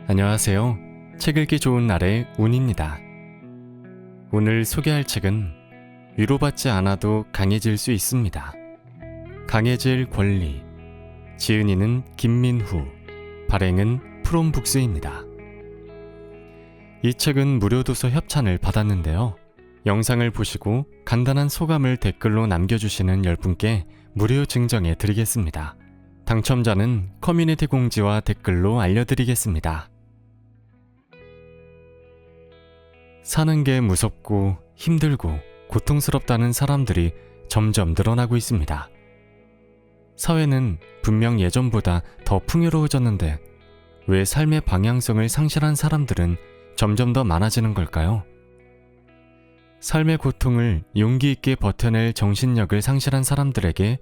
안녕하세요. 책 읽기 좋은 날의 운입니다. 오늘 소개할 책은 위로받지 않아도 강해질 수 있습니다. 강해질 권리. 지은이는 김민후, 발행은 프롬북스입니다. 이 책은 무료 도서 협찬을 받았는데요. 영상을 보시고 간단한 소감을 댓글로 남겨주시는 10분께 무료 증정해 드리겠습니다. 당첨자는 커뮤니티 공지와 댓글로 알려드리겠습니다. 사는 게 무섭고 힘들고 고통스럽다는 사람들이 점점 늘어나고 있습니다. 사회는 분명 예전보다 더 풍요로워졌는데 왜 삶의 방향성을 상실한 사람들은 점점 더 많아지는 걸까요? 삶의 고통을 용기 있게 버텨낼 정신력을 상실한 사람들에게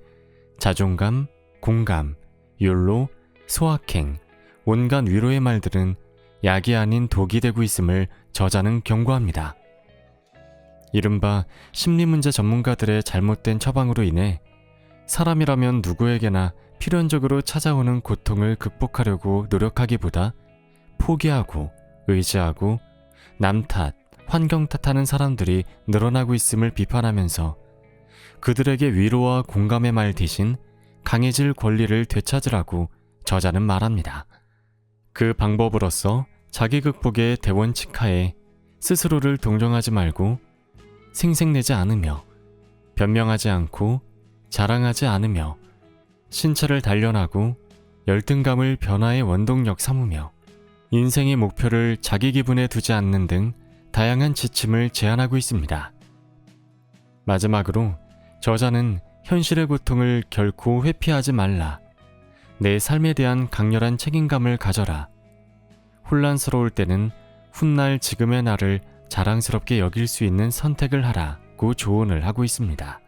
자존감, 공감, 욜로, 소확행, 온갖 위로의 말들은 약이 아닌 독이 되고 있음을 저자는 경고합니다. 이른바 심리문제 전문가들의 잘못된 처방으로 인해 사람이라면 누구에게나 필연적으로 찾아오는 고통을 극복하려고 노력하기보다 포기하고 의지하고 남 탓, 환경 탓하는 사람들이 늘어나고 있음을 비판하면서 그들에게 위로와 공감의 말 대신 강해질 권리를 되찾으라고 저자는 말합니다. 그 방법으로서 자기 극복의 대원칙하에 스스로를 동정하지 말고 생색내지 않으며 변명하지 않고 자랑하지 않으며 신체를 단련하고 열등감을 변화의 원동력 삼으며 인생의 목표를 자기 기분에 두지 않는 등 다양한 지침을 제안하고 있습니다. 마지막으로 저자는 현실의 고통을 결코 회피하지 말라. 내 삶에 대한 강렬한 책임감을 가져라. 혼란스러울 때는 훗날 지금의 나를 자랑스럽게 여길 수 있는 선택을 하라고 조언을 하고 있습니다.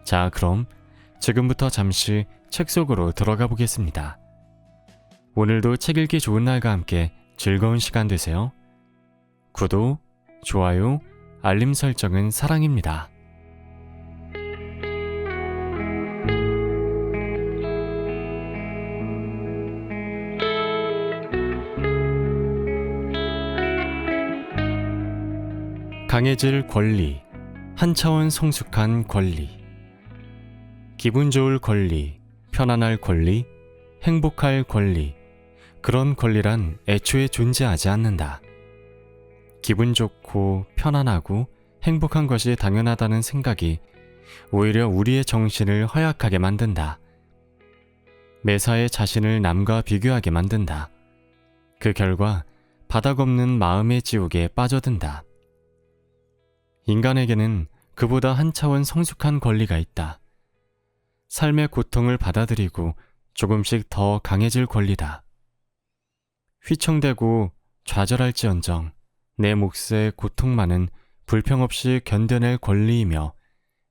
자, 그럼 지금부터 잠시 책 속으로 들어가 보겠습니다. 오늘도 책 읽기 좋은 날과 함께 즐거운 시간 되세요. 구독, 좋아요, 알림 설정은 사랑입니다. 강해질 권리, 한 차원 성숙한 권리. 기분 좋을 권리, 편안할 권리, 행복할 권리. 그런 권리란 애초에 존재하지 않는다. 기분 좋고 편안하고 행복한 것이 당연하다는 생각이 오히려 우리의 정신을 허약하게 만든다. 매사에 자신을 남과 비교하게 만든다. 그 결과 바닥 없는 마음의 지옥에 빠져든다. 인간에게는 그보다 한 차원 성숙한 권리가 있다. 삶의 고통을 받아들이고 조금씩 더 강해질 권리다. 휘청대고 좌절할지언정 내 몫의 고통만은 불평 없이 견뎌낼 권리이며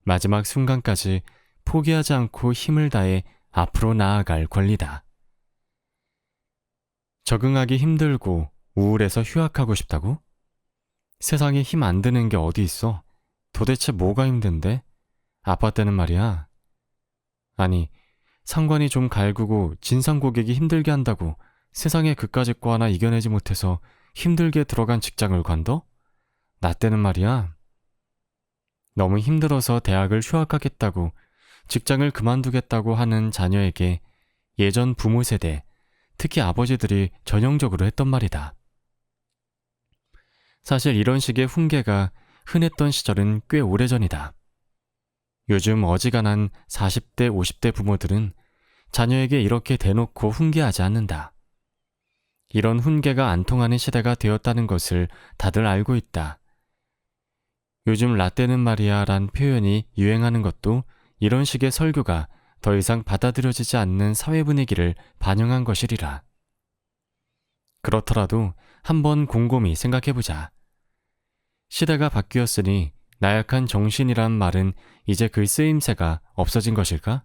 마지막 순간까지 포기하지 않고 힘을 다해 앞으로 나아갈 권리다. 적응하기 힘들고 우울해서 휴학하고 싶다고? 세상에 힘 안 드는 게 어디 있어? 도대체 뭐가 힘든데? 아빠 때는 말이야. 아니, 상관이 좀 갈구고 진상 고객이 힘들게 한다고 세상에 그까짓 거 하나 이겨내지 못해서 힘들게 들어간 직장을 관둬? 나 때는 말이야. 너무 힘들어서 대학을 휴학하겠다고 직장을 그만두겠다고 하는 자녀에게 예전 부모 세대, 특히 아버지들이 전형적으로 했던 말이다. 사실 이런 식의 훈계가 흔했던 시절은 꽤 오래전이다. 요즘 어지간한 40대, 50대 부모들은 자녀에게 이렇게 대놓고 훈계하지 않는다. 이런 훈계가 안 통하는 시대가 되었다는 것을 다들 알고 있다. 요즘 라떼는 말이야 란 표현이 유행하는 것도 이런 식의 설교가 더 이상 받아들여지지 않는 사회 분위기를 반영한 것이리라. 그렇더라도 한번 곰곰이 생각해보자. 시대가 바뀌었으니 나약한 정신이란 말은 이제 그 쓰임새가 없어진 것일까?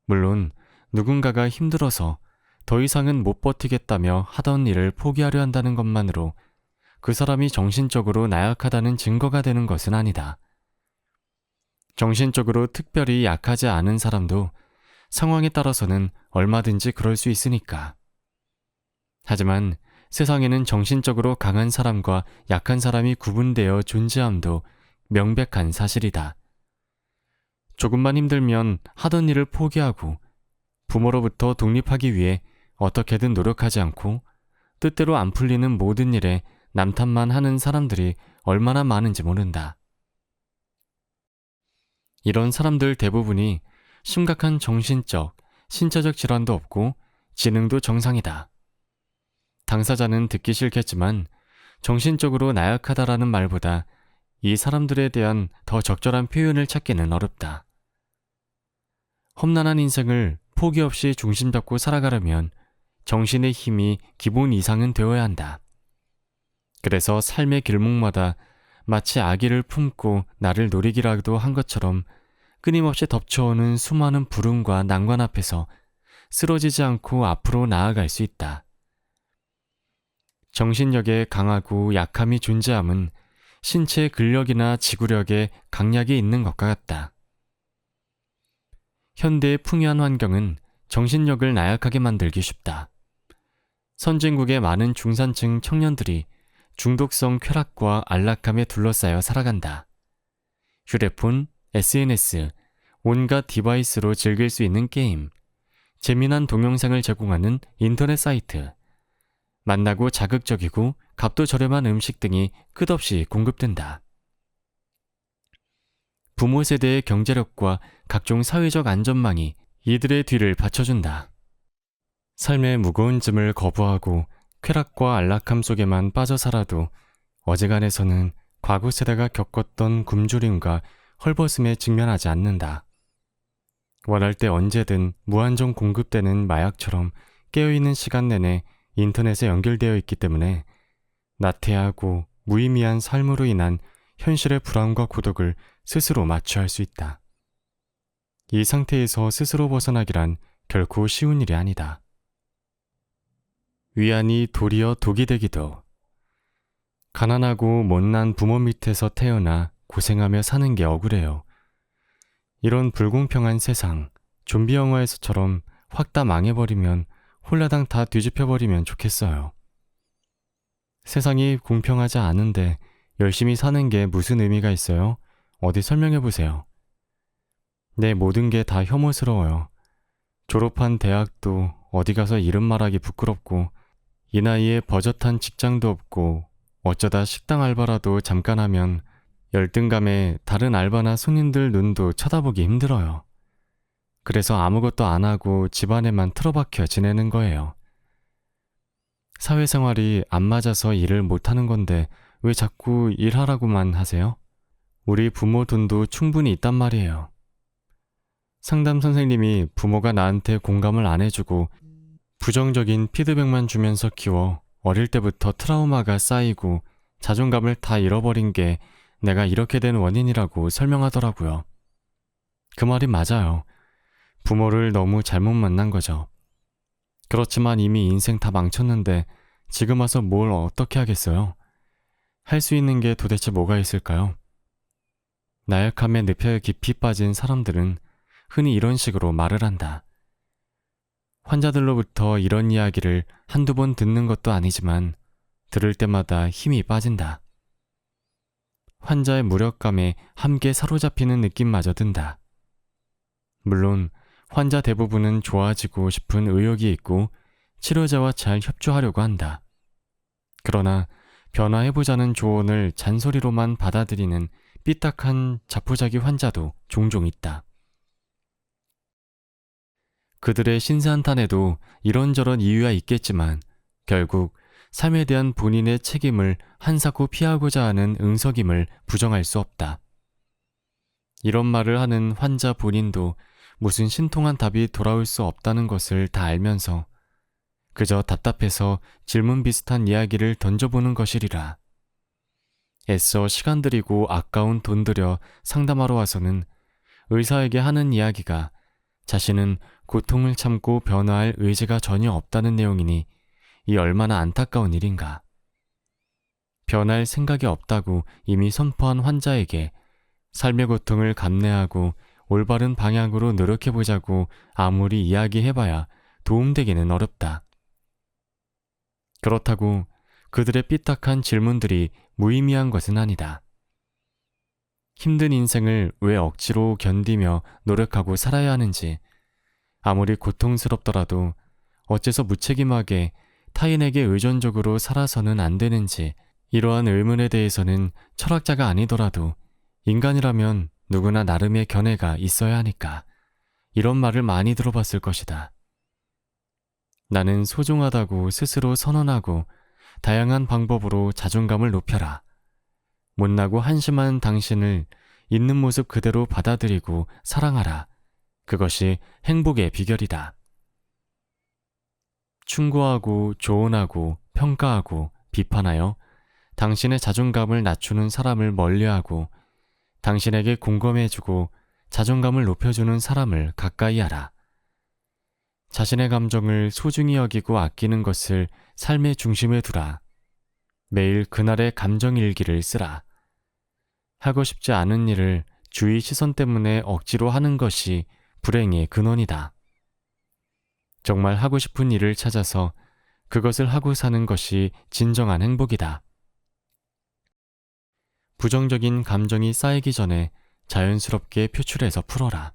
물론 누군가가 힘들어서 더 이상은 못 버티겠다며 하던 일을 포기하려 한다는 것만으로 그 사람이 정신적으로 나약하다는 증거가 되는 것은 아니다. 정신적으로 특별히 약하지 않은 사람도 상황에 따라서는 얼마든지 그럴 수 있으니까. 하지만 세상에는 정신적으로 강한 사람과 약한 사람이 구분되어 존재함도 명백한 사실이다. 조금만 힘들면 하던 일을 포기하고 부모로부터 독립하기 위해 어떻게든 노력하지 않고 뜻대로 안 풀리는 모든 일에 남탓만 하는 사람들이 얼마나 많은지 모른다. 이런 사람들 대부분이 심각한 정신적, 신체적 질환도 없고 지능도 정상이다. 당사자는 듣기 싫겠지만 정신적으로 나약하다라는 말보다 이 사람들에 대한 더 적절한 표현을 찾기는 어렵다. 험난한 인생을 포기 없이 중심 잡고 살아가려면 정신의 힘이 기본 이상은 되어야 한다. 그래서 삶의 길목마다 마치 아기를 품고 나를 노리기라도 한 것처럼 끊임없이 덮쳐오는 수많은 불운과 난관 앞에서 쓰러지지 않고 앞으로 나아갈 수 있다. 정신력에 강하고 약함이 존재함은 신체의 근력이나 지구력에 강약이 있는 것과 같다. 현대의 풍요한 환경은 정신력을 나약하게 만들기 쉽다. 선진국의 많은 중산층 청년들이 중독성 쾌락과 안락함에 둘러싸여 살아간다. 휴대폰, SNS, 온갖 디바이스로 즐길 수 있는 게임, 재미난 동영상을 제공하는 인터넷 사이트, 만나고 자극적이고 값도 저렴한 음식 등이 끝없이 공급된다. 부모 세대의 경제력과 각종 사회적 안전망이 이들의 뒤를 받쳐준다. 삶의 무거운 짐을 거부하고 쾌락과 안락함 속에만 빠져 살아도 어지간해서는 과거 세대가 겪었던 굶주림과 헐벗음에 직면하지 않는다. 원할 때 언제든 무한정 공급되는 마약처럼 깨어있는 시간 내내 인터넷에 연결되어 있기 때문에 나태하고 무의미한 삶으로 인한 현실의 불안과 고독을 스스로 마취할 수 있다. 이 상태에서 스스로 벗어나기란 결코 쉬운 일이 아니다. 위안이 도리어 독이 되기도. 가난하고 못난 부모 밑에서 태어나 고생하며 사는 게 억울해요. 이런 불공평한 세상, 좀비 영화에서처럼 확 다 망해버리면 홀라당 다 뒤집혀버리면 좋겠어요. 세상이 공평하지 않은데 열심히 사는 게 무슨 의미가 있어요? 어디 설명해보세요. 내 모든 게 다 혐오스러워요. 졸업한 대학도 어디 가서 이름 말하기 부끄럽고 이 나이에 버젓한 직장도 없고 어쩌다 식당 알바라도 잠깐 하면 열등감에 다른 알바나 손님들 눈도 쳐다보기 힘들어요. 그래서 아무것도 안 하고 집안에만 틀어박혀 지내는 거예요. 사회생활이 안 맞아서 일을 못하는 건데 왜 자꾸 일하라고만 하세요? 우리 부모 돈도 충분히 있단 말이에요. 상담 선생님이 부모가 나한테 공감을 안 해주고 부정적인 피드백만 주면서 키워 어릴 때부터 트라우마가 쌓이고 자존감을 다 잃어버린 게 내가 이렇게 된 원인이라고 설명하더라고요. 그 말이 맞아요. 부모를 너무 잘못 만난 거죠. 그렇지만 이미 인생 다 망쳤는데 지금 와서 뭘 어떻게 하겠어요? 할 수 있는 게 도대체 뭐가 있을까요? 나약함에 늪에 깊이 빠진 사람들은 흔히 이런 식으로 말을 한다. 환자들로부터 이런 이야기를 한두 번 듣는 것도 아니지만 들을 때마다 힘이 빠진다. 환자의 무력감에 함께 사로잡히는 느낌마저 든다. 물론 환자 대부분은 좋아지고 싶은 의욕이 있고 치료자와 잘 협조하려고 한다. 그러나 변화해보자는 조언을 잔소리로만 받아들이는 삐딱한 자포자기 환자도 종종 있다. 그들의 신세한탄에도 이런저런 이유가 있겠지만 결국 삶에 대한 본인의 책임을 한사코 피하고자 하는 응석임을 부정할 수 없다. 이런 말을 하는 환자 본인도 무슨 신통한 답이 돌아올 수 없다는 것을 다 알면서 그저 답답해서 질문 비슷한 이야기를 던져보는 것이리라. 애써 시간 들이고 아까운 돈 들여 상담하러 와서는 의사에게 하는 이야기가 자신은 고통을 참고 변화할 의지가 전혀 없다는 내용이니 이 얼마나 안타까운 일인가. 변할 생각이 없다고 이미 선포한 환자에게 삶의 고통을 감내하고 올바른 방향으로 노력해보자고 아무리 이야기해봐야 도움되기는 어렵다. 그렇다고 그들의 삐딱한 질문들이 무의미한 것은 아니다. 힘든 인생을 왜 억지로 견디며 노력하고 살아야 하는지, 아무리 고통스럽더라도 어째서 무책임하게 타인에게 의존적으로 살아서는 안 되는지, 이러한 의문에 대해서는 철학자가 아니더라도 인간이라면 누구나 나름의 견해가 있어야 하니까 이런 말을 많이 들어봤을 것이다. 나는 소중하다고 스스로 선언하고 다양한 방법으로 자존감을 높여라. 못나고 한심한 당신을 있는 모습 그대로 받아들이고 사랑하라. 그것이 행복의 비결이다. 충고하고 조언하고 평가하고 비판하여 당신의 자존감을 낮추는 사람을 멀리하고 당신에게 공감해주고 자존감을 높여주는 사람을 가까이 하라. 자신의 감정을 소중히 여기고 아끼는 것을 삶의 중심에 두라. 매일 그날의 감정 일기를 쓰라. 하고 싶지 않은 일을 주위 시선 때문에 억지로 하는 것이 불행의 근원이다. 정말 하고 싶은 일을 찾아서 그것을 하고 사는 것이 진정한 행복이다. 부정적인 감정이 쌓이기 전에 자연스럽게 표출해서 풀어라.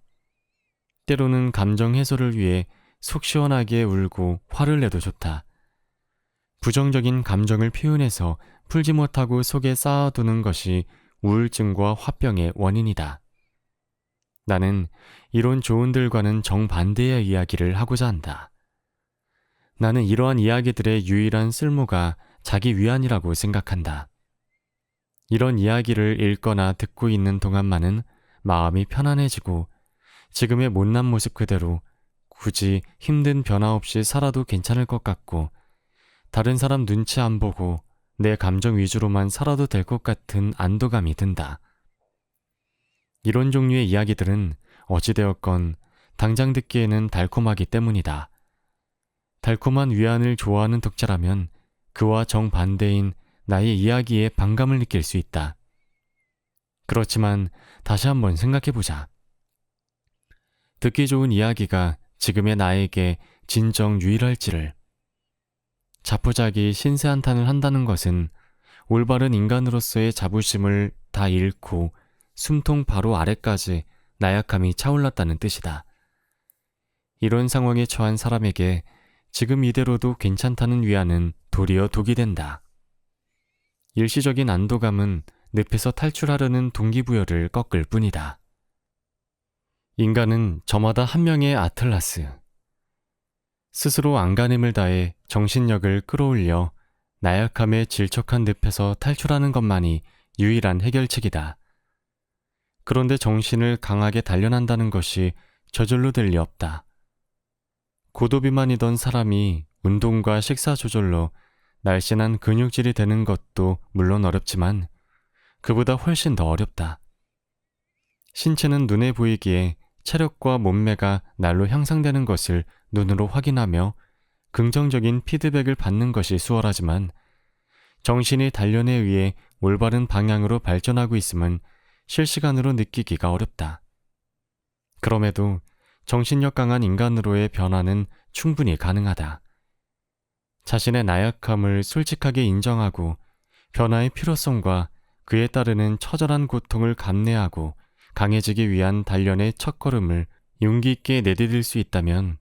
때로는 감정 해소를 위해 속 시원하게 울고 화를 내도 좋다. 부정적인 감정을 표현해서 풀지 못하고 속에 쌓아두는 것이 우울증과 화병의 원인이다. 나는 이런 조언들과는 정반대의 이야기를 하고자 한다. 나는 이러한 이야기들의 유일한 쓸모가 자기 위안이라고 생각한다. 이런 이야기를 읽거나 듣고 있는 동안만은 마음이 편안해지고 지금의 못난 모습 그대로 굳이 힘든 변화 없이 살아도 괜찮을 것 같고 다른 사람 눈치 안 보고 내 감정 위주로만 살아도 될 것 같은 안도감이 든다. 이런 종류의 이야기들은 어찌되었건 당장 듣기에는 달콤하기 때문이다. 달콤한 위안을 좋아하는 독자라면 그와 정반대인 나의 이야기에 반감을 느낄 수 있다. 그렇지만 다시 한번 생각해보자. 듣기 좋은 이야기가 지금의 나에게 진정 유일할지를. 자포자기 신세한탄을 한다는 것은 올바른 인간으로서의 자부심을 다 잃고 숨통 바로 아래까지 나약함이 차올랐다는 뜻이다. 이런 상황에 처한 사람에게 지금 이대로도 괜찮다는 위안은 도리어 독이 된다. 일시적인 안도감은 늪에서 탈출하려는 동기부여를 꺾을 뿐이다. 인간은 저마다 한 명의 아틀라스. 스스로 안간힘을 다해 정신력을 끌어올려 나약함의 질척한 늪에서 탈출하는 것만이 유일한 해결책이다. 그런데 정신을 강하게 단련한다는 것이 저절로 될 리 없다. 고도비만이던 사람이 운동과 식사 조절로 날씬한 근육질이 되는 것도 물론 어렵지만 그보다 훨씬 더 어렵다. 신체는 눈에 보이기에 체력과 몸매가 날로 향상되는 것을 눈으로 확인하며 긍정적인 피드백을 받는 것이 수월하지만 정신이 단련에 의해 올바른 방향으로 발전하고 있음은 실시간으로 느끼기가 어렵다. 그럼에도 정신력 강한 인간으로의 변화는 충분히 가능하다. 자신의 나약함을 솔직하게 인정하고 변화의 필요성과 그에 따르는 처절한 고통을 감내하고 강해지기 위한 단련의 첫걸음을 용기 있게 내디딜 수 있다면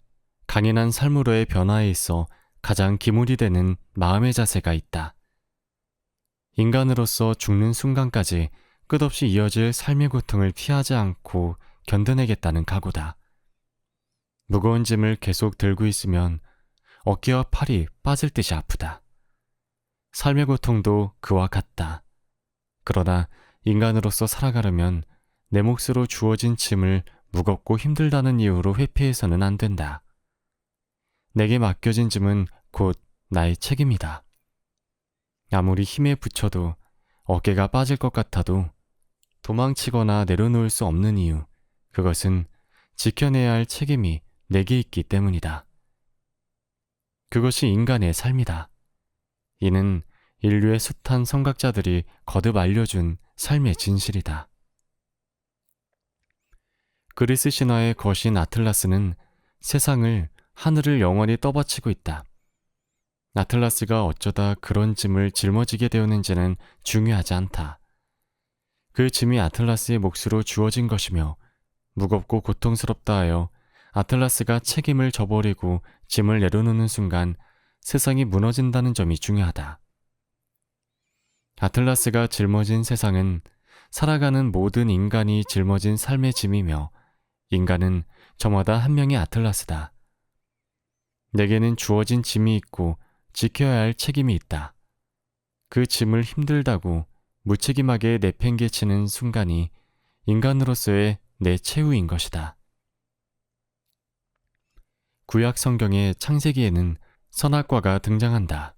강인한 삶으로의 변화에 있어 가장 기물이 되는 마음의 자세가 있다. 인간으로서 죽는 순간까지 끝없이 이어질 삶의 고통을 피하지 않고 견뎌내겠다는 각오다. 무거운 짐을 계속 들고 있으면 어깨와 팔이 빠질 듯이 아프다. 삶의 고통도 그와 같다. 그러나 인간으로서 살아가려면 내 몫으로 주어진 짐을 무겁고 힘들다는 이유로 회피해서는 안 된다. 내게 맡겨진 짐은 곧 나의 책임이다. 아무리 힘에 부쳐도 어깨가 빠질 것 같아도 도망치거나 내려놓을 수 없는 이유, 그것은 지켜내야 할 책임이 내게 있기 때문이다. 그것이 인간의 삶이다. 이는 인류의 숱한 선각자들이 거듭 알려준 삶의 진실이다. 그리스 신화의 거신 아틀라스는 세상을 하늘을 영원히 떠받치고 있다. 아틀라스가 어쩌다 그런 짐을 짊어지게 되었는지는 중요하지 않다. 그 짐이 아틀라스의 몫으로 주어진 것이며 무겁고 고통스럽다 하여 아틀라스가 책임을 져버리고 짐을 내려놓는 순간 세상이 무너진다는 점이 중요하다. 아틀라스가 짊어진 세상은 살아가는 모든 인간이 짊어진 삶의 짐이며 인간은 저마다 한 명의 아틀라스다. 내게는 주어진 짐이 있고 지켜야 할 책임이 있다. 그 짐을 힘들다고 무책임하게 내팽개치는 순간이 인간으로서의 내 최후인 것이다. 구약 성경의 창세기에는 선악과가 등장한다.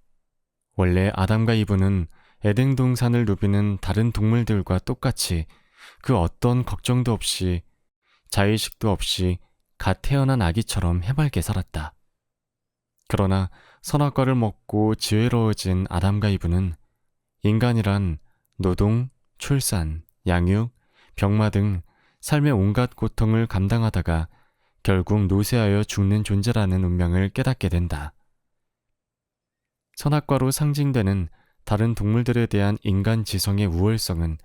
원래 아담과 이브는 에덴 동산을 누비는 다른 동물들과 똑같이 그 어떤 걱정도 없이 자의식도 없이 갓 태어난 아기처럼 해맑게 살았다. 그러나 선악과를 먹고 지혜로워진 아담과 이브는 인간이란 노동, 출산, 양육, 병마 등 삶의 온갖 고통을 감당하다가 결국 노쇠하여 죽는 존재라는 운명을 깨닫게 된다. 선악과로 상징되는 다른 동물들에 대한 인간 지성의 우월성은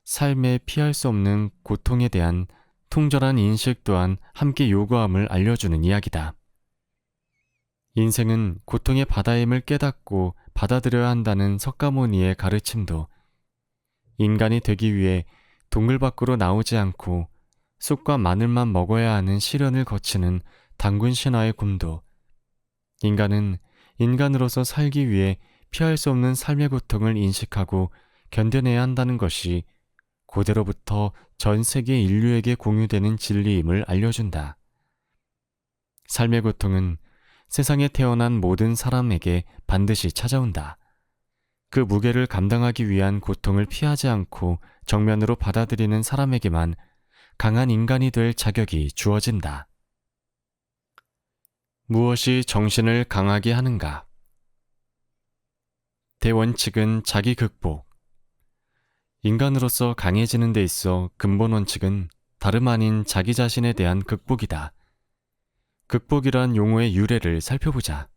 삶에 피할 수 없는 고통에 대한 통절한 인식 또한 함께 요구함을 알려주는 이야기다. 인생은 고통의 바다임을 깨닫고 받아들여야 한다는 석가모니의 가르침도 인간이 되기 위해 동굴 밖으로 나오지 않고 쑥과 마늘만 먹어야 하는 시련을 거치는 단군 신화의 곰도 인간은 인간으로서 살기 위해 피할 수 없는 삶의 고통을 인식하고 견뎌내야 한다는 것이 고대로부터 전 세계 인류에게 공유되는 진리임을 알려준다. 삶의 고통은 세상에 태어난 모든 사람에게 반드시 찾아온다. 그 무게를 감당하기 위한 고통을 피하지 않고 정면으로 받아들이는 사람에게만 강한 인간이 될 자격이 주어진다. 무엇이 정신을 강하게 하는가? 대원칙은 자기 극복. 인간으로서 강해지는 데 있어 근본 원칙은 다름 아닌 자기 자신에 대한 극복이다. 극복이란 용어의 유래를 살펴보자.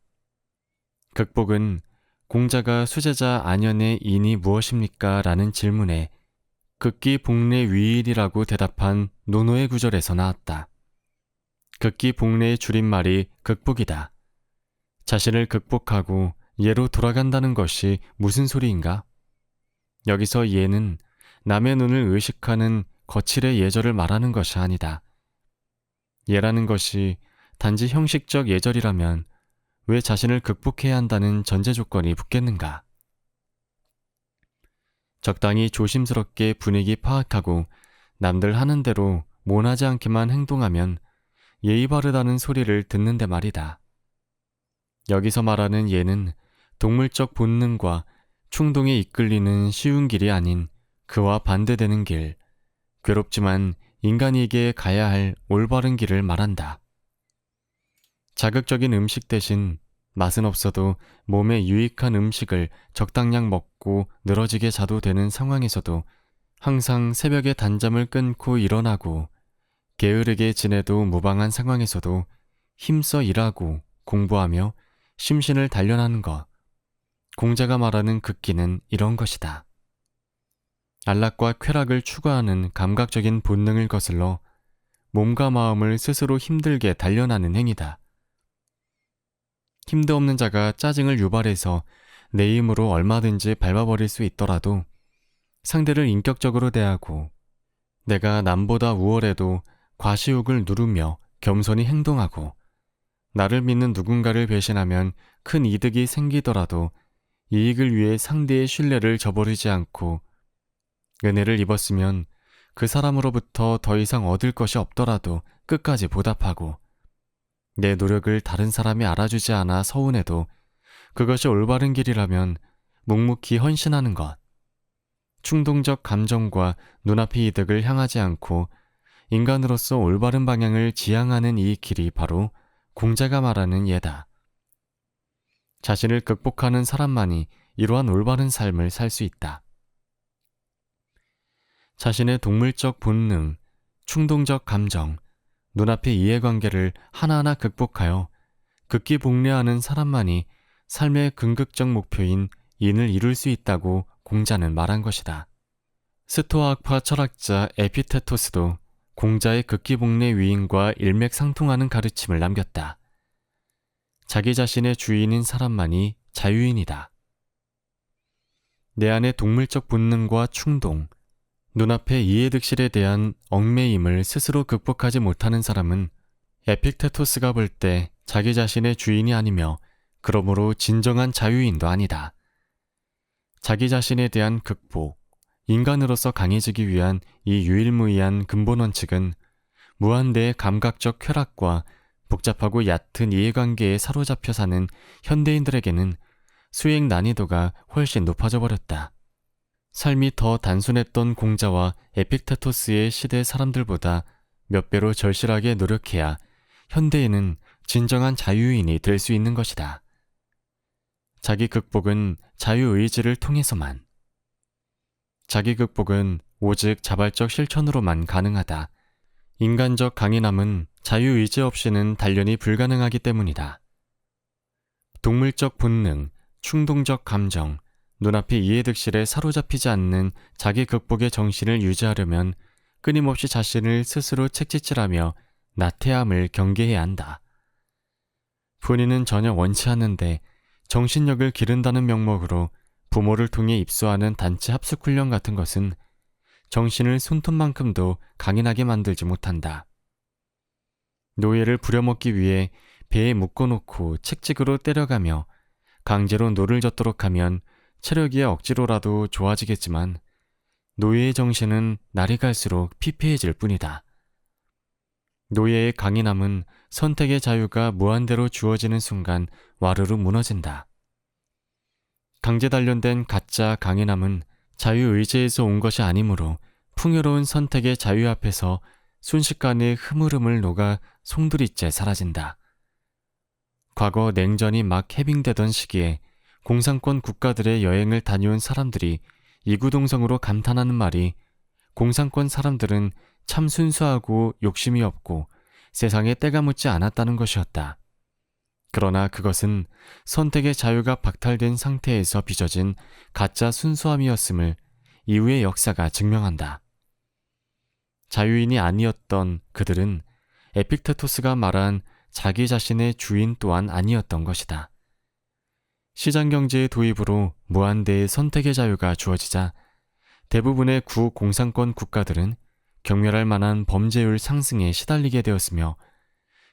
극복은 공자가 수제자 안연의 인이 무엇입니까? 라는 질문에 극기복례위일이라고 대답한 논어의 구절에서 나왔다. 극기복례의 줄임말이 극복이다. 자신을 극복하고 예로 돌아간다는 것이 무슨 소리인가? 여기서 예는 남의 눈을 의식하는 거칠의 예절을 말하는 것이 아니다. 예라는 것이 단지 형식적 예절이라면 왜 자신을 극복해야 한다는 전제 조건이 붙겠는가? 적당히 조심스럽게 분위기 파악하고 남들 하는 대로 모나지 않게만 행동하면 예의 바르다는 소리를 듣는데 말이다. 여기서 말하는 예는 동물적 본능과 충동에 이끌리는 쉬운 길이 아닌 그와 반대되는 길, 괴롭지만 인간에게 가야 할 올바른 길을 말한다. 자극적인 음식 대신 맛은 없어도 몸에 유익한 음식을 적당량 먹고 늘어지게 자도 되는 상황에서도 항상 새벽에 단잠을 끊고 일어나고 게으르게 지내도 무방한 상황에서도 힘써 일하고 공부하며 심신을 단련하는 것. 공자가 말하는 극기는 이런 것이다. 안락과 쾌락을 추구하는 감각적인 본능을 거슬러 몸과 마음을 스스로 힘들게 단련하는 행위다. 힘도 없는 자가 짜증을 유발해서 내 힘으로 얼마든지 밟아버릴 수 있더라도 상대를 인격적으로 대하고 내가 남보다 우월해도 과시욕을 누르며 겸손히 행동하고 나를 믿는 누군가를 배신하면 큰 이득이 생기더라도 이익을 위해 상대의 신뢰를 저버리지 않고 은혜를 입었으면 그 사람으로부터 더 이상 얻을 것이 없더라도 끝까지 보답하고 내 노력을 다른 사람이 알아주지 않아 서운해도 그것이 올바른 길이라면 묵묵히 헌신하는 것. 충동적 감정과 눈앞의 이득을 향하지 않고 인간으로서 올바른 방향을 지향하는 이 길이 바로 공자가 말하는 예다. 자신을 극복하는 사람만이 이러한 올바른 삶을 살 수 있다. 자신의 동물적 본능, 충동적 감정, 눈앞의 이해관계를 하나하나 극복하여 극기복례하는 사람만이 삶의 궁극적 목표인 인을 이룰 수 있다고 공자는 말한 것이다. 스토아학파 철학자 에피테토스도 공자의 극기복례 위인과 일맥상통하는 가르침을 남겼다. 자기 자신의 주인인 사람만이 자유인이다. 내 안의 동물적 본능과 충동, 눈앞의 이해득실에 대한 얽매임을 스스로 극복하지 못하는 사람은 에픽테토스가 볼 때 자기 자신의 주인이 아니며 그러므로 진정한 자유인도 아니다. 자기 자신에 대한 극복, 인간으로서 강해지기 위한 이 유일무이한 근본 원칙은 무한대의 감각적 쾌락과 복잡하고 얕은 이해관계에 사로잡혀 사는 현대인들에게는 수행 난이도가 훨씬 높아져 버렸다. 삶이 더 단순했던 공자와 에픽테토스의 시대 사람들보다 몇 배로 절실하게 노력해야 현대인은 진정한 자유인이 될 수 있는 것이다. 자기 극복은 자유의지를 통해서만. 자기 극복은 오직 자발적 실천으로만 가능하다. 인간적 강인함은 자유의지 없이는 단련이 불가능하기 때문이다. 동물적 본능, 충동적 감정, 눈앞의 이해득실에 사로잡히지 않는 자기 극복의 정신을 유지하려면 끊임없이 자신을 스스로 책짓질하며 나태함을 경계해야 한다. 본인은 전혀 원치 않는데 정신력을 기른다는 명목으로 부모를 통해 입소하는 단체 합숙훈련 같은 것은 정신을 손톱만큼도 강인하게 만들지 못한다. 노예를 부려먹기 위해 배에 묶어놓고 책찍으로 때려가며 강제로 노를 젓도록 하면 체력이 억지로라도 좋아지겠지만 노예의 정신은 날이 갈수록 피폐해질 뿐이다. 노예의 강인함은 선택의 자유가 무한대로 주어지는 순간 와르르 무너진다. 강제 단련된 가짜 강인함은 자유의지에서 온 것이 아니므로 풍요로운 선택의 자유 앞에서 순식간에 흐물흐물 녹아 송두리째 사라진다. 과거 냉전이 막 해빙되던 시기에 공산권 국가들의 여행을 다녀온 사람들이 이구동성으로 감탄하는 말이 공산권 사람들은 참 순수하고 욕심이 없고 세상에 때가 묻지 않았다는 것이었다. 그러나 그것은 선택의 자유가 박탈된 상태에서 빚어진 가짜 순수함이었음을 이후의 역사가 증명한다. 자유인이 아니었던 그들은 에픽테토스가 말한 자기 자신의 주인 또한 아니었던 것이다. 시장경제의 도입으로 무한대의 선택의 자유가 주어지자 대부분의 구공산권 국가들은 경멸할 만한 범죄율 상승에 시달리게 되었으며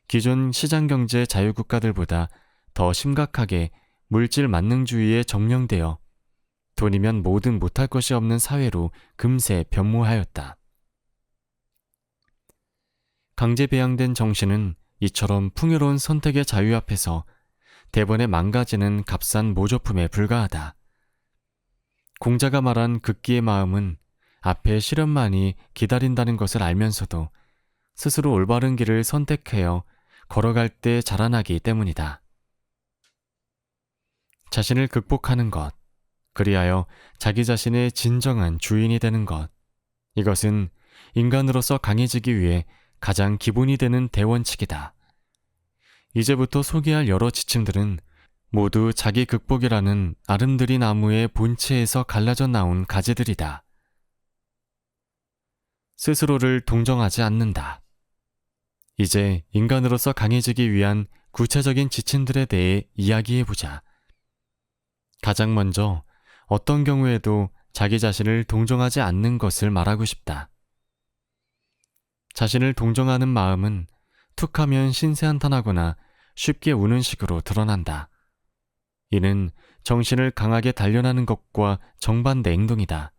기존 시장경제 자유국가들보다 더 심각하게 물질 만능주의에 점령되어 돈이면 뭐든 못할 것이 없는 사회로 금세 변모하였다. 강제 배양된 정신은 이처럼 풍요로운 선택의 자유 앞에서 대번에 망가지는 값싼 모조품에 불과하다. 공자가 말한 극기의 마음은 앞에 시련만이 기다린다는 것을 알면서도 스스로 올바른 길을 선택하여 걸어갈 때 자라나기 때문이다. 자신을 극복하는 것, 그리하여 자기 자신의 진정한 주인이 되는 것, 이것은 인간으로서 강해지기 위해 가장 기본이 되는 대원칙이다. 이제부터 소개할 여러 지침들은 모두 자기 극복이라는 아름드리 나무의 본체에서 갈라져 나온 가지들이다. 스스로를 동정하지 않는다. 이제 인간으로서 강해지기 위한 구체적인 지침들에 대해 이야기해보자. 가장 먼저 어떤 경우에도 자기 자신을 동정하지 않는 것을 말하고 싶다. 자신을 동정하는 마음은 툭하면 신세한탄하거나 쉽게 우는 식으로 드러난다. 이는 정신을 강하게 단련하는 것과 정반대 행동이다.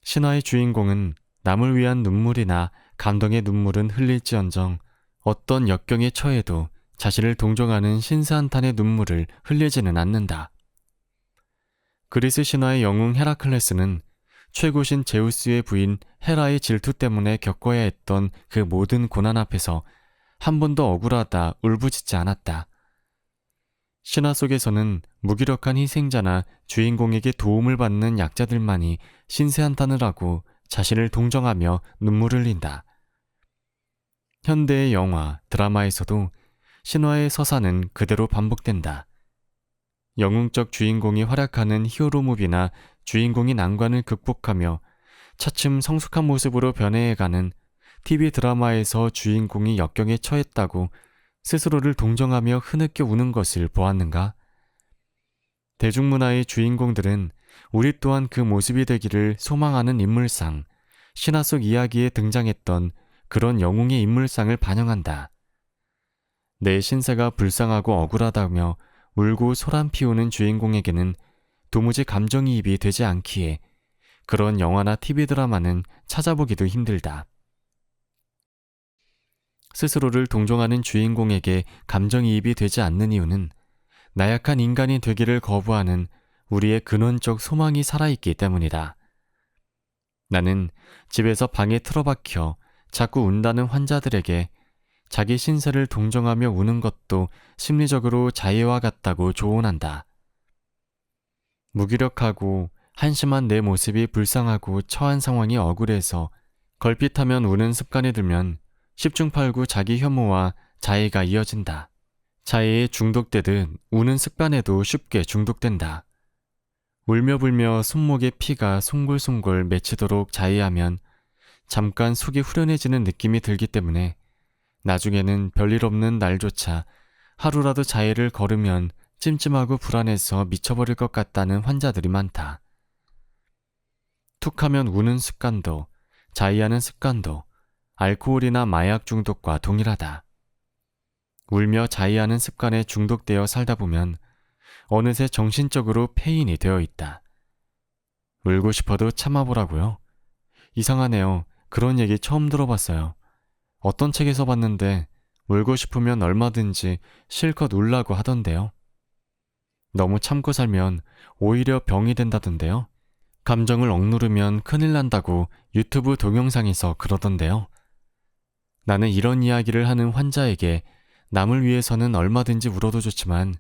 신화의 주인공은 남을 위한 눈물이나 감동의 눈물은 흘릴지언정 어떤 역경에 처해도 자신을 동정하는 신세한탄의 눈물을 흘리지는 않는다. 그리스 신화의 영웅 헤라클레스는 최고신 제우스의 부인 헤라의 질투 때문에 겪어야 했던 그 모든 고난 앞에서 한 번도 억울하다 울부짖지 않았다. 신화 속에서는 무기력한 희생자나 주인공에게 도움을 받는 약자들만이 신세한탄을 하고 자신을 동정하며 눈물을 흘린다. 현대의 영화, 드라마에서도 신화의 서사는 그대로 반복된다. 영웅적 주인공이 활약하는 히어로무비나 주인공이 난관을 극복하며 차츰 성숙한 모습으로 변해가는 TV 드라마에서 주인공이 역경에 처했다고 스스로를 동정하며 흐느껴 우는 것을 보았는가? 대중문화의 주인공들은 우리 또한 그 모습이 되기를 소망하는 인물상, 신화 속 이야기에 등장했던 그런 영웅의 인물상을 반영한다. 내 신세가 불쌍하고 억울하다며 울고 소란 피우는 주인공에게는 도무지 감정이입이 되지 않기에 그런 영화나 TV 드라마는 찾아보기도 힘들다. 스스로를 동정하는 주인공에게 감정이입이 되지 않는 이유는 나약한 인간이 되기를 거부하는 우리의 근원적 소망이 살아있기 때문이다. 나는 집에서 방에 틀어박혀 자꾸 운다는 환자들에게 자기 신세를 동정하며 우는 것도 심리적으로 자해와 같다고 조언한다. 무기력하고 한심한 내 모습이 불쌍하고 처한 상황이 억울해서 걸핏하면 우는 습관이 들면 10중8구 자기 혐오와 자해가 이어진다. 자해에 중독되듯 우는 습관에도 쉽게 중독된다. 울며 불며 손목에 피가 송골송골 맺히도록 자해하면 잠깐 속이 후련해지는 느낌이 들기 때문에 나중에는 별일 없는 날조차 하루라도 자해를 걸으면 찜찜하고 불안해서 미쳐버릴 것 같다는 환자들이 많다. 툭하면 우는 습관도 자해하는 습관도 알코올이나 마약 중독과 동일하다. 울며 자해하는 습관에 중독되어 살다 보면 어느새 정신적으로 폐인이 되어 있다. 울고 싶어도 참아보라고요? 이상하네요. 그런 얘기 처음 들어봤어요. 어떤 책에서 봤는데 울고 싶으면 얼마든지 실컷 울라고 하던데요. 너무 참고 살면 오히려 병이 된다던데요. 감정을 억누르면 큰일 난다고 유튜브 동영상에서 그러던데요. 나는 이런 이야기를 하는 환자에게 남을 위해서는 얼마든지 울어도 좋지만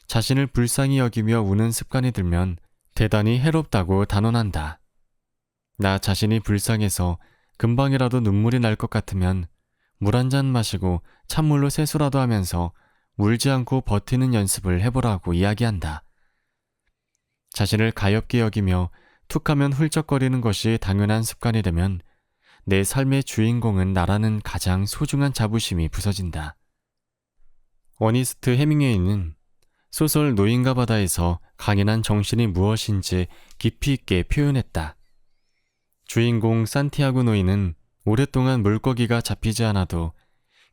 자신을 불쌍히 여기며 우는 습관이 들면 대단히 해롭다고 단언한다. 나 자신이 불쌍해서 금방이라도 눈물이 날 것 같으면 물 한 잔 마시고 찬물로 세수라도 하면서 울지 않고 버티는 연습을 해보라고 이야기한다. 자신을 가엾게 여기며 툭하면 훌쩍거리는 것이 당연한 습관이 되면 내 삶의 주인공은 나라는 가장 소중한 자부심이 부서진다. 어니스트 해밍웨이는 소설 노인과 바다에서 강인한 정신이 무엇인지 깊이 있게 표현했다. 주인공 산티아고 노인은 오랫동안 물고기가 잡히지 않아도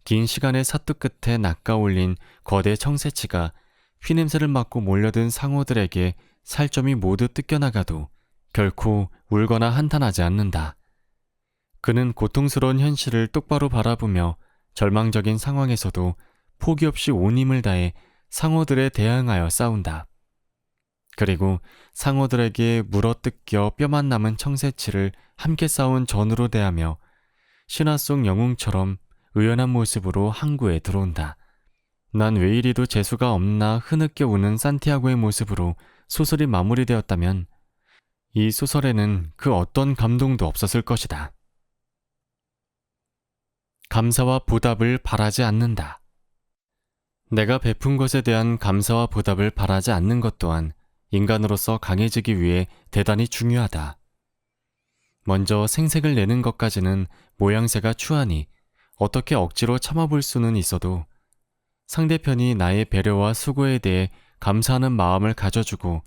긴 시간의 사투 끝에 낚아올린 거대 청새치가 피냄새를 맡고 몰려든 상어들에게 살점이 모두 뜯겨나가도 결코 울거나 한탄하지 않는다. 그는 고통스러운 현실을 똑바로 바라보며 절망적인 상황에서도 포기 없이 온 힘을 다해 상어들에 대항하여 싸운다. 그리고 상어들에게 물어뜯겨 뼈만 남은 청새치를 함께 싸운 전우로 대하며 신화 속 영웅처럼 의연한 모습으로 항구에 들어온다. 난 왜 이리도 재수가 없나 흐느껴 우는 산티아고의 모습으로 소설이 마무리되었다면 이 소설에는 그 어떤 감동도 없었을 것이다. 감사와 보답을 바라지 않는다. 내가 베푼 것에 대한 감사와 보답을 바라지 않는 것 또한 인간으로서 강해지기 위해 대단히 중요하다. 먼저 생색을 내는 것까지는 모양새가 추하니 어떻게 억지로 참아볼 수는 있어도 상대편이 나의 배려와 수고에 대해 감사하는 마음을 가져주고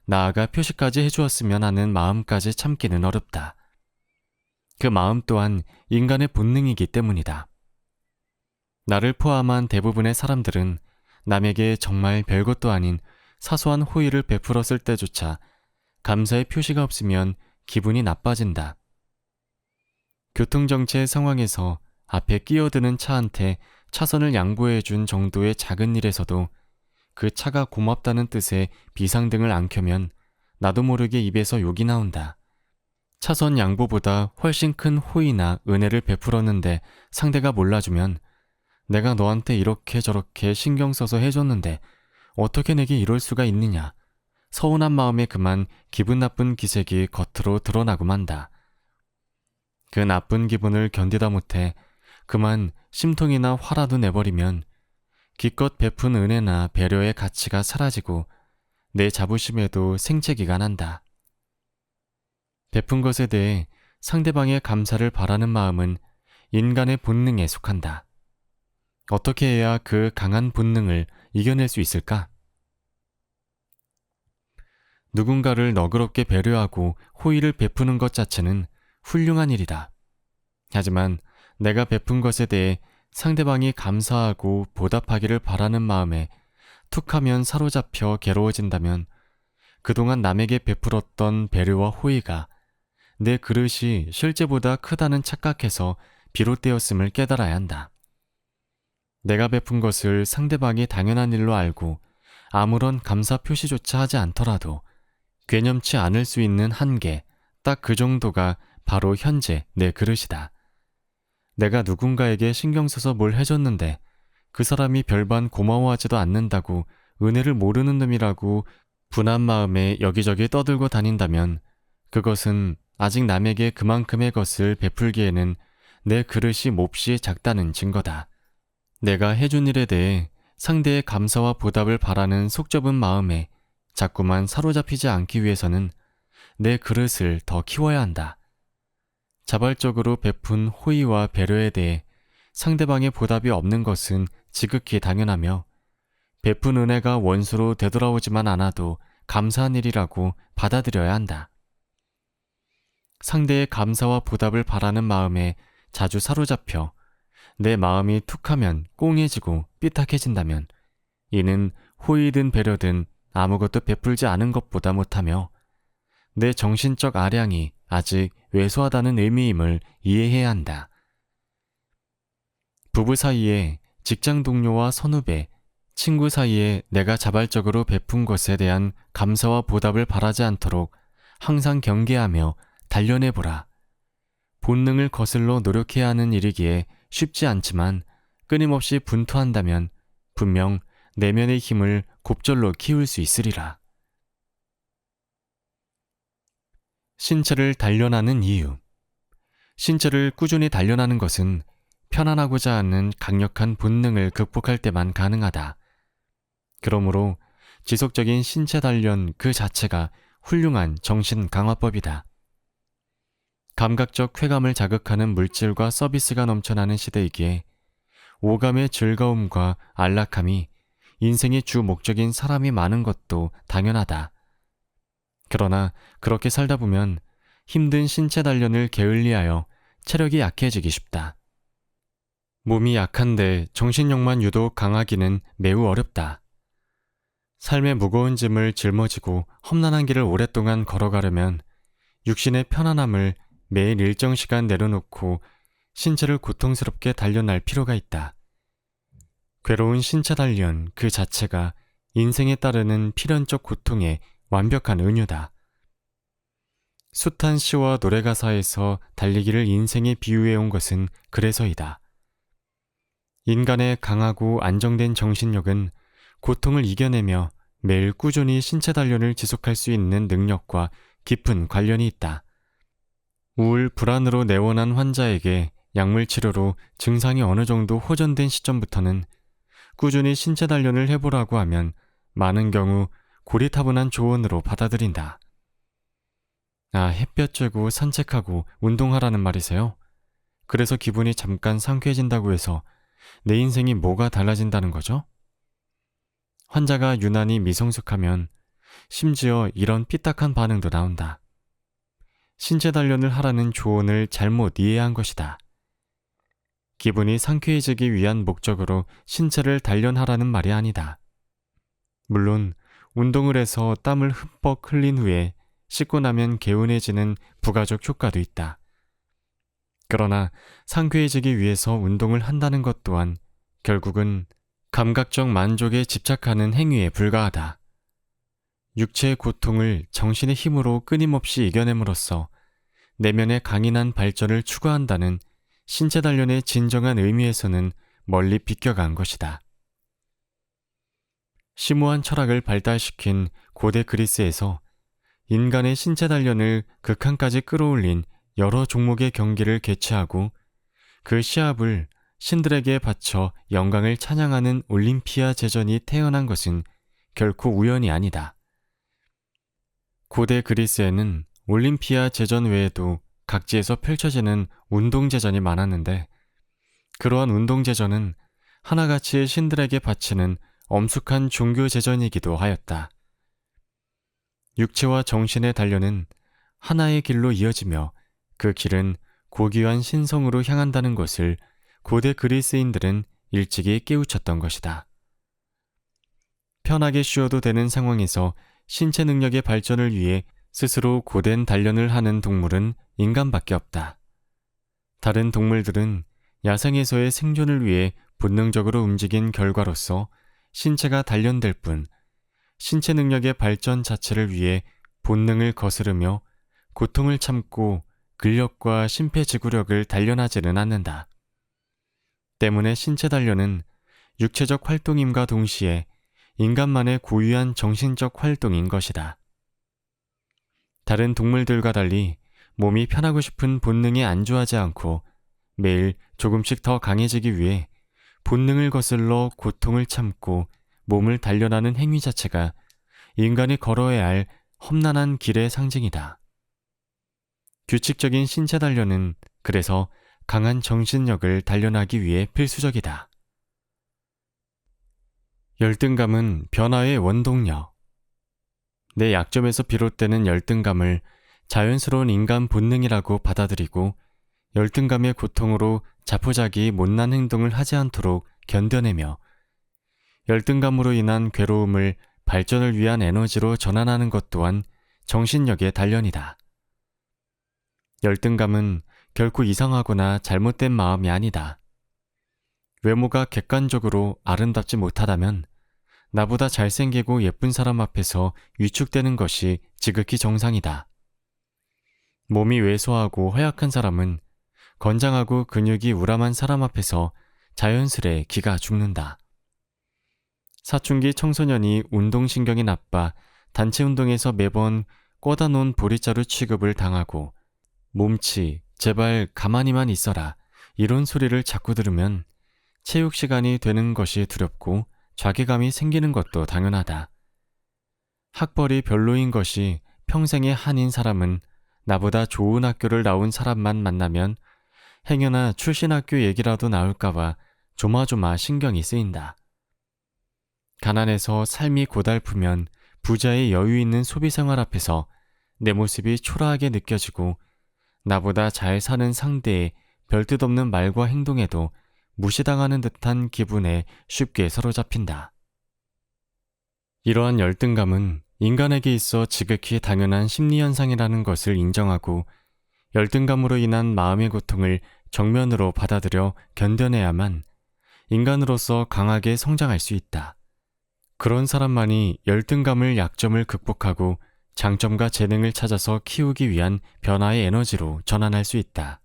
나아가 표시까지 해주었으면 하는 마음까지 참기는 어렵다. 그 마음 또한 인간의 본능이기 때문이다. 나를 포함한 대부분의 사람들은 남에게 정말 별것도 아닌 사소한 호의를 베풀었을 때조차 감사의 표시가 없으면 기분이 나빠진다. 교통정체 상황에서 앞에 끼어드는 차한테 차선을 양보해준 정도의 작은 일에서도 그 차가 고맙다는 뜻의 비상등을 안 켜면 나도 모르게 입에서 욕이 나온다. 차선 양보보다 훨씬 큰 호의나 은혜를 베풀었는데 상대가 몰라주면 내가 너한테 이렇게 저렇게 신경 써서 해줬는데 어떻게 내게 이럴 수가 있느냐. 서운한 마음에 그만 기분 나쁜 기색이 겉으로 드러나고 만다. 그 나쁜 기분을 견디다 못해 그만 심통이나 화라도 내버리면 기껏 베푼 은혜나 배려의 가치가 사라지고 내 자부심에도 생채기가 난다. 베푼 것에 대해 상대방의 감사를 바라는 마음은 인간의 본능에 속한다. 어떻게 해야 그 강한 본능을 이겨낼 수 있을까? 누군가를 너그럽게 배려하고 호의를 베푸는 것 자체는 훌륭한 일이다. 하지만 내가 베푼 것에 대해 상대방이 감사하고 보답하기를 바라는 마음에 툭하면 사로잡혀 괴로워진다면 그동안 남에게 베풀었던 배려와 호의가 내 그릇이 실제보다 크다는 착각해서 비롯되었음을 깨달아야 한다. 내가 베푼 것을 상대방이 당연한 일로 알고 아무런 감사 표시조차 하지 않더라도 괴념치 않을 수 있는 한계, 딱 그 정도가 바로 현재 내 그릇이다. 내가 누군가에게 신경 써서 뭘 해줬는데 그 사람이 별반 고마워하지도 않는다고 은혜를 모르는 놈이라고 분한 마음에 여기저기 떠들고 다닌다면 그것은 아직 남에게 그만큼의 것을 베풀기에는 내 그릇이 몹시 작다는 증거다. 내가 해준 일에 대해 상대의 감사와 보답을 바라는 속 좁은 마음에 자꾸만 사로잡히지 않기 위해서는 내 그릇을 더 키워야 한다. 자발적으로 베푼 호의와 배려에 대해 상대방의 보답이 없는 것은 지극히 당연하며 베푼 은혜가 원수로 되돌아오지만 않아도 감사한 일이라고 받아들여야 한다. 상대의 감사와 보답을 바라는 마음에 자주 사로잡혀 내 마음이 툭하면 꽁해지고 삐딱해진다면 이는 호의든 배려든 아무것도 베풀지 않은 것보다 못하며 내 정신적 아량이 아직 왜소하다는 의미임을 이해해야 한다. 부부 사이에, 직장 동료와 선후배, 친구 사이에 내가 자발적으로 베푼 것에 대한 감사와 보답을 바라지 않도록 항상 경계하며 단련해보라. 본능을 거슬러 노력해야 하는 일이기에 쉽지 않지만 끊임없이 분투한다면 분명 내면의 힘을 곱절로 키울 수 있으리라. 신체를 단련하는 이유. 신체를 꾸준히 단련하는 것은 편안하고자 하는 강력한 본능을 극복할 때만 가능하다. 그러므로 지속적인 신체 단련 그 자체가 훌륭한 정신 강화법이다. 감각적 쾌감을 자극하는 물질과 서비스가 넘쳐나는 시대이기에 오감의 즐거움과 안락함이 인생의 주 목적인 사람이 많은 것도 당연하다. 그러나 그렇게 살다 보면 힘든 신체 단련을 게을리하여 체력이 약해지기 쉽다. 몸이 약한데 정신력만 유독 강하기는 매우 어렵다. 삶의 무거운 짐을 짊어지고 험난한 길을 오랫동안 걸어가려면 육신의 편안함을 매일 일정 시간 내려놓고 신체를 고통스럽게 단련할 필요가 있다. 괴로운 신체 단련 그 자체가 인생에 따르는 필연적 고통의 완벽한 은유다. 숱한 시와 노래 가사에서 달리기를 인생에 비유해온 것은 그래서이다. 인간의 강하고 안정된 정신력은 고통을 이겨내며 매일 꾸준히 신체 단련을 지속할 수 있는 능력과 깊은 관련이 있다. 우울, 불안으로 내원한 환자에게 약물 치료로 증상이 어느 정도 호전된 시점부터는 꾸준히 신체 단련을 해보라고 하면 많은 경우 고리타분한 조언으로 받아들인다. 아, 햇볕 쬐고 산책하고 운동하라는 말이세요? 그래서 기분이 잠깐 상쾌해진다고 해서 내 인생이 뭐가 달라진다는 거죠? 환자가 유난히 미성숙하면 심지어 이런 삐딱한 반응도 나온다. 신체 단련을 하라는 조언을 잘못 이해한 것이다. 기분이 상쾌해지기 위한 목적으로 신체를 단련하라는 말이 아니다. 물론 운동을 해서 땀을 흠뻑 흘린 후에 씻고 나면 개운해지는 부가적 효과도 있다. 그러나 상쾌해지기 위해서 운동을 한다는 것 또한 결국은 감각적 만족에 집착하는 행위에 불과하다. 육체의 고통을 정신의 힘으로 끊임없이 이겨냄으로써 내면의 강인한 발전을 추구한다는 신체 단련의 진정한 의미에서는 멀리 비껴간 것이다. 심오한 철학을 발달시킨 고대 그리스에서 인간의 신체 단련을 극한까지 끌어올린 여러 종목의 경기를 개최하고 그 시합을 신들에게 바쳐 영광을 찬양하는 올림피아 제전이 태어난 것은 결코 우연이 아니다. 고대 그리스에는 올림피아 제전 외에도 각지에서 펼쳐지는 운동제전이 많았는데 그러한 운동제전은 하나같이 신들에게 바치는 엄숙한 종교제전이기도 하였다. 육체와 정신의 단련은 하나의 길로 이어지며 그 길은 고귀한 신성으로 향한다는 것을 고대 그리스인들은 일찍이 깨우쳤던 것이다. 편하게 쉬어도 되는 상황에서 신체 능력의 발전을 위해 스스로 고된 단련을 하는 동물은 인간밖에 없다. 다른 동물들은 야생에서의 생존을 위해 본능적으로 움직인 결과로서 신체가 단련될 뿐 신체 능력의 발전 자체를 위해 본능을 거스르며 고통을 참고 근력과 심폐지구력을 단련하지는 않는다. 때문에 신체 단련은 육체적 활동임과 동시에 인간만의 고유한 정신적 활동인 것이다. 다른 동물들과 달리 몸이 편하고 싶은 본능에 안주하지 않고 매일 조금씩 더 강해지기 위해 본능을 거슬러 고통을 참고 몸을 단련하는 행위 자체가 인간이 걸어야 할 험난한 길의 상징이다. 규칙적인 신체 단련은 그래서 강한 정신력을 단련하기 위해 필수적이다. 열등감은 변화의 원동력. 내 약점에서 비롯되는 열등감을 자연스러운 인간 본능이라고 받아들이고 열등감의 고통으로 자포자기 못난 행동을 하지 않도록 견뎌내며 열등감으로 인한 괴로움을 발전을 위한 에너지로 전환하는 것 또한 정신력의 단련이다. 열등감은 결코 이상하거나 잘못된 마음이 아니다. 외모가 객관적으로 아름답지 못하다면 나보다 잘생기고 예쁜 사람 앞에서 위축되는 것이 지극히 정상이다. 몸이 왜소하고 허약한 사람은 건장하고 근육이 우람한 사람 앞에서 자연스레 기가 죽는다. 사춘기 청소년이 운동신경이 나빠 단체 운동에서 매번 꽂아 놓은 보리자루 취급을 당하고 몸치, 제발 가만히만 있어라 이런 소리를 자꾸 들으면 체육 시간이 되는 것이 두렵고 자괴감이 생기는 것도 당연하다. 학벌이 별로인 것이 평생의 한인 사람은 나보다 좋은 학교를 나온 사람만 만나면 행여나 출신 학교 얘기라도 나올까봐 조마조마 신경이 쓰인다. 가난해서 삶이 고달프면 부자의 여유 있는 소비생활 앞에서 내 모습이 초라하게 느껴지고 나보다 잘 사는 상대의 별뜻 없는 말과 행동에도 무시당하는 듯한 기분에 쉽게 사로잡힌다. 이러한 열등감은 인간에게 있어 지극히 당연한 심리현상이라는 것을 인정하고 열등감으로 인한 마음의 고통을 정면으로 받아들여 견뎌내야만 인간으로서 강하게 성장할 수 있다. 그런 사람만이 열등감을 약점을 극복하고 장점과 재능을 찾아서 키우기 위한 변화의 에너지로 전환할 수 있다.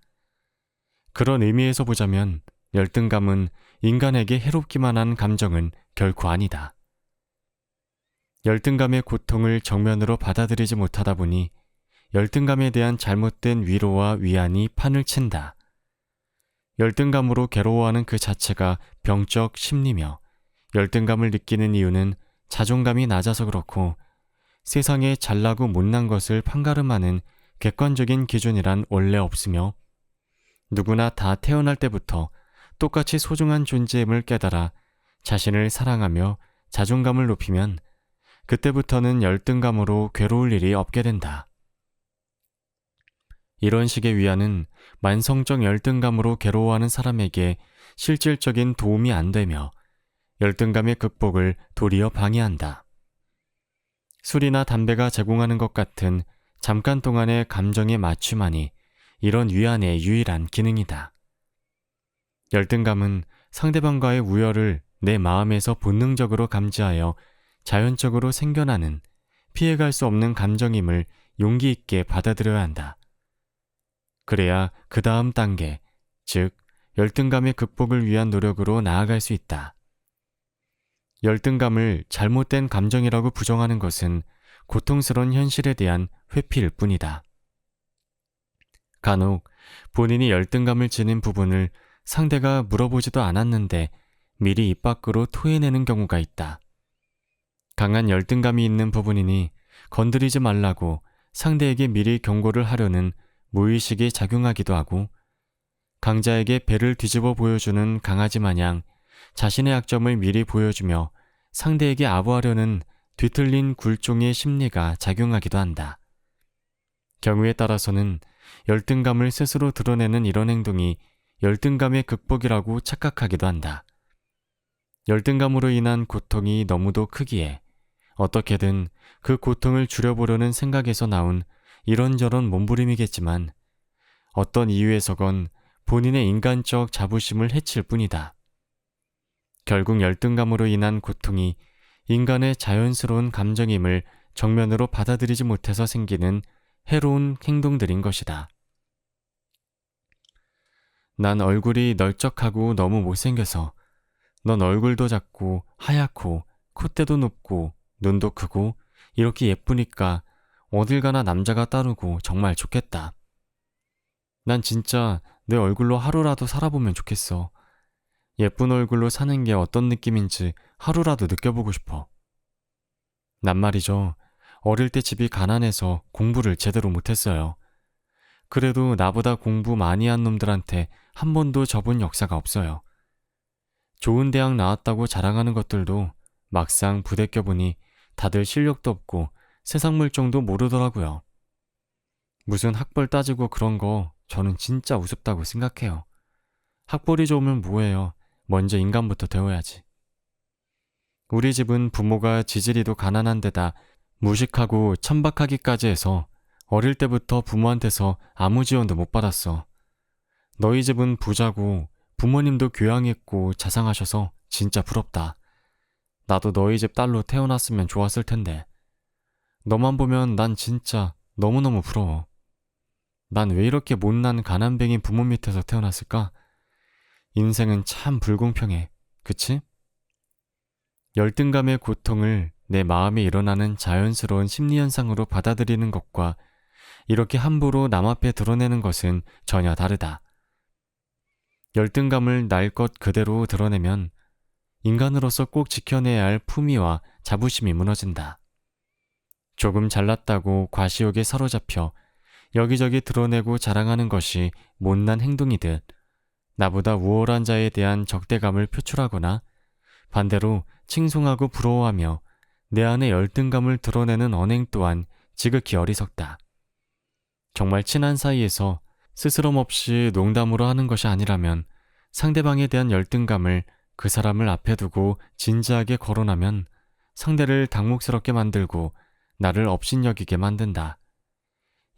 그런 의미에서 보자면 열등감은 인간에게 해롭기만 한 감정은 결코 아니다. 열등감의 고통을 정면으로 받아들이지 못하다 보니 열등감에 대한 잘못된 위로와 위안이 판을 친다. 열등감으로 괴로워하는 그 자체가 병적 심리며 열등감을 느끼는 이유는 자존감이 낮아서 그렇고 세상에 잘나고 못난 것을 판가름하는 객관적인 기준이란 원래 없으며 누구나 다 태어날 때부터 똑같이 소중한 존재임을 깨달아 자신을 사랑하며 자존감을 높이면 그때부터는 열등감으로 괴로울 일이 없게 된다. 이런 식의 위안은 만성적 열등감으로 괴로워하는 사람에게 실질적인 도움이 안 되며 열등감의 극복을 도리어 방해한다. 술이나 담배가 제공하는 것 같은 잠깐 동안의 감정의 맞춤만이 이런 위안의 유일한 기능이다. 열등감은 상대방과의 우열을 내 마음에서 본능적으로 감지하여 자연적으로 생겨나는 피해갈 수 없는 감정임을 용기 있게 받아들여야 한다. 그래야 그 다음 단계, 즉 열등감의 극복을 위한 노력으로 나아갈 수 있다. 열등감을 잘못된 감정이라고 부정하는 것은 고통스러운 현실에 대한 회피일 뿐이다. 간혹 본인이 열등감을 지닌 부분을 상대가 물어보지도 않았는데 미리 입 밖으로 토해내는 경우가 있다. 강한 열등감이 있는 부분이니 건드리지 말라고 상대에게 미리 경고를 하려는 무의식이 작용하기도 하고, 강자에게 배를 뒤집어 보여주는 강아지 마냥 자신의 약점을 미리 보여주며 상대에게 아부하려는 뒤틀린 굴종의 심리가 작용하기도 한다. 경우에 따라서는 열등감을 스스로 드러내는 이런 행동이 열등감의 극복이라고 착각하기도 한다. 열등감으로 인한 고통이 너무도 크기에 어떻게든 그 고통을 줄여보려는 생각에서 나온 이런저런 몸부림이겠지만 어떤 이유에서건 본인의 인간적 자부심을 해칠 뿐이다. 결국 열등감으로 인한 고통이 인간의 자연스러운 감정임을 정면으로 받아들이지 못해서 생기는 해로운 행동들인 것이다. 난 얼굴이 널쩍하고 너무 못생겨서, 넌 얼굴도 작고 하얗고 콧대도 높고 눈도 크고 이렇게 예쁘니까 어딜 가나 남자가 따르고 정말 좋겠다. 난 진짜 내 얼굴로 하루라도 살아보면 좋겠어. 예쁜 얼굴로 사는 게 어떤 느낌인지 하루라도 느껴보고 싶어. 난 말이죠. 어릴 때 집이 가난해서 공부를 제대로 못했어요. 그래도 나보다 공부 많이 한 놈들한테 한 번도 져본 역사가 없어요. 좋은 대학 나왔다고 자랑하는 것들도 막상 부대 껴보니 다들 실력도 없고 세상 물정도 모르더라고요. 무슨 학벌 따지고 그런 거 저는 진짜 우습다고 생각해요. 학벌이 좋으면 뭐해요. 먼저 인간부터 되어야지. 우리 집은 부모가 지지리도 가난한 데다 무식하고 천박하기까지 해서 어릴 때부터 부모한테서 아무 지원도 못 받았어. 너희 집은 부자고 부모님도 교양있고 자상하셔서 진짜 부럽다. 나도 너희 집 딸로 태어났으면 좋았을 텐데. 너만 보면 난 진짜 너무너무 부러워. 난 왜 이렇게 못난 가난뱅이 부모 밑에서 태어났을까? 인생은 참 불공평해. 그치? 열등감의 고통을 내 마음에 일어나는 자연스러운 심리현상으로 받아들이는 것과 이렇게 함부로 남 앞에 드러내는 것은 전혀 다르다. 열등감을 날 것 그대로 드러내면 인간으로서 꼭 지켜내야 할 품위와 자부심이 무너진다. 조금 잘났다고 과시욕에 사로잡혀 여기저기 드러내고 자랑하는 것이 못난 행동이듯 나보다 우월한 자에 대한 적대감을 표출하거나 반대로 칭송하고 부러워하며 내 안의 열등감을 드러내는 언행 또한 지극히 어리석다. 정말 친한 사이에서 스스럼 없이 농담으로 하는 것이 아니라면 상대방에 대한 열등감을 그 사람을 앞에 두고 진지하게 거론하면 상대를 당혹스럽게 만들고 나를 업신여기게 만든다.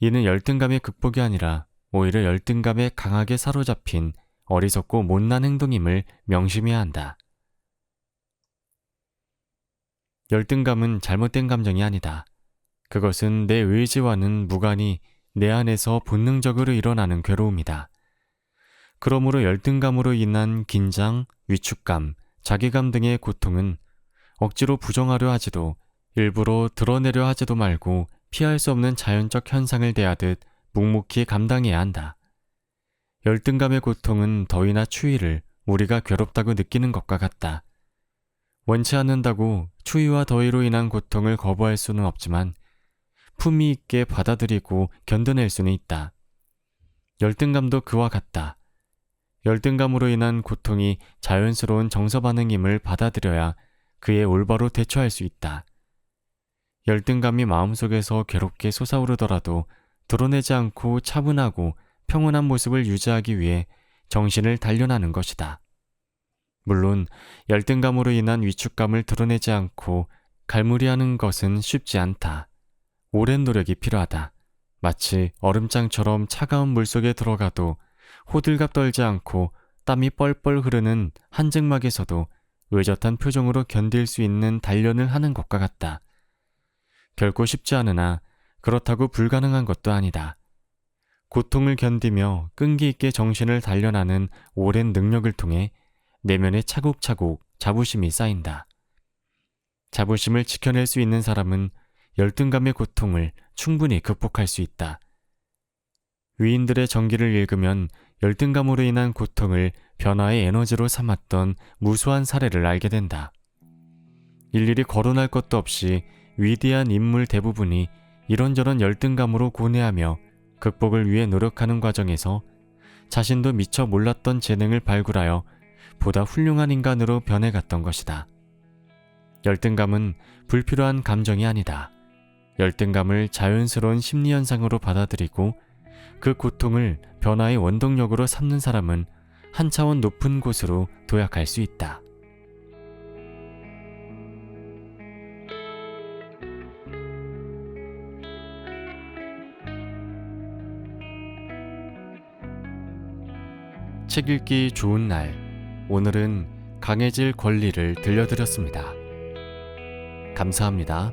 이는 열등감의 극복이 아니라 오히려 열등감에 강하게 사로잡힌 어리석고 못난 행동임을 명심해야 한다. 열등감은 잘못된 감정이 아니다. 그것은 내 의지와는 무관히 내 안에서 본능적으로 일어나는 괴로움이다. 그러므로 열등감으로 인한 긴장, 위축감, 자괴감 등의 고통은 억지로 부정하려 하지도 일부러 드러내려 하지도 말고 피할 수 없는 자연적 현상을 대하듯 묵묵히 감당해야 한다. 열등감의 고통은 더위나 추위를 우리가 괴롭다고 느끼는 것과 같다. 원치 않는다고 추위와 더위로 인한 고통을 거부할 수는 없지만 품위 있게 받아들이고 견뎌낼 수는 있다. 열등감도 그와 같다. 열등감으로 인한 고통이 자연스러운 정서 반응임을 받아들여야 그에 올바로 대처할 수 있다. 열등감이 마음속에서 괴롭게 솟아오르더라도 드러내지 않고 차분하고 평온한 모습을 유지하기 위해 정신을 단련하는 것이다. 물론 열등감으로 인한 위축감을 드러내지 않고 갈무리하는 것은 쉽지 않다. 오랜 노력이 필요하다. 마치 얼음장처럼 차가운 물속에 들어가도 호들갑 떨지 않고 땀이 뻘뻘 흐르는 한증막에서도 의젓한 표정으로 견딜 수 있는 단련을 하는 것과 같다. 결코 쉽지 않으나 그렇다고 불가능한 것도 아니다. 고통을 견디며 끈기 있게 정신을 단련하는 오랜 능력을 통해 내면에 차곡차곡 자부심이 쌓인다. 자부심을 지켜낼 수 있는 사람은 열등감의 고통을 충분히 극복할 수 있다. 위인들의 전기를 읽으면 열등감으로 인한 고통을 변화의 에너지로 삼았던 무수한 사례를 알게 된다. 일일이 거론할 것도 없이 위대한 인물 대부분이 이런저런 열등감으로 고뇌하며 극복을 위해 노력하는 과정에서 자신도 미처 몰랐던 재능을 발굴하여 보다 훌륭한 인간으로 변해갔던 것이다. 열등감은 불필요한 감정이 아니다. 열등감을 자연스러운 심리현상으로 받아들이고 그 고통을 변화의 원동력으로 삼는 사람은 한 차원 높은 곳으로 도약할 수 있다. 책 읽기 좋은 날, 오늘은 강해질 권리를 들려드렸습니다. 감사합니다.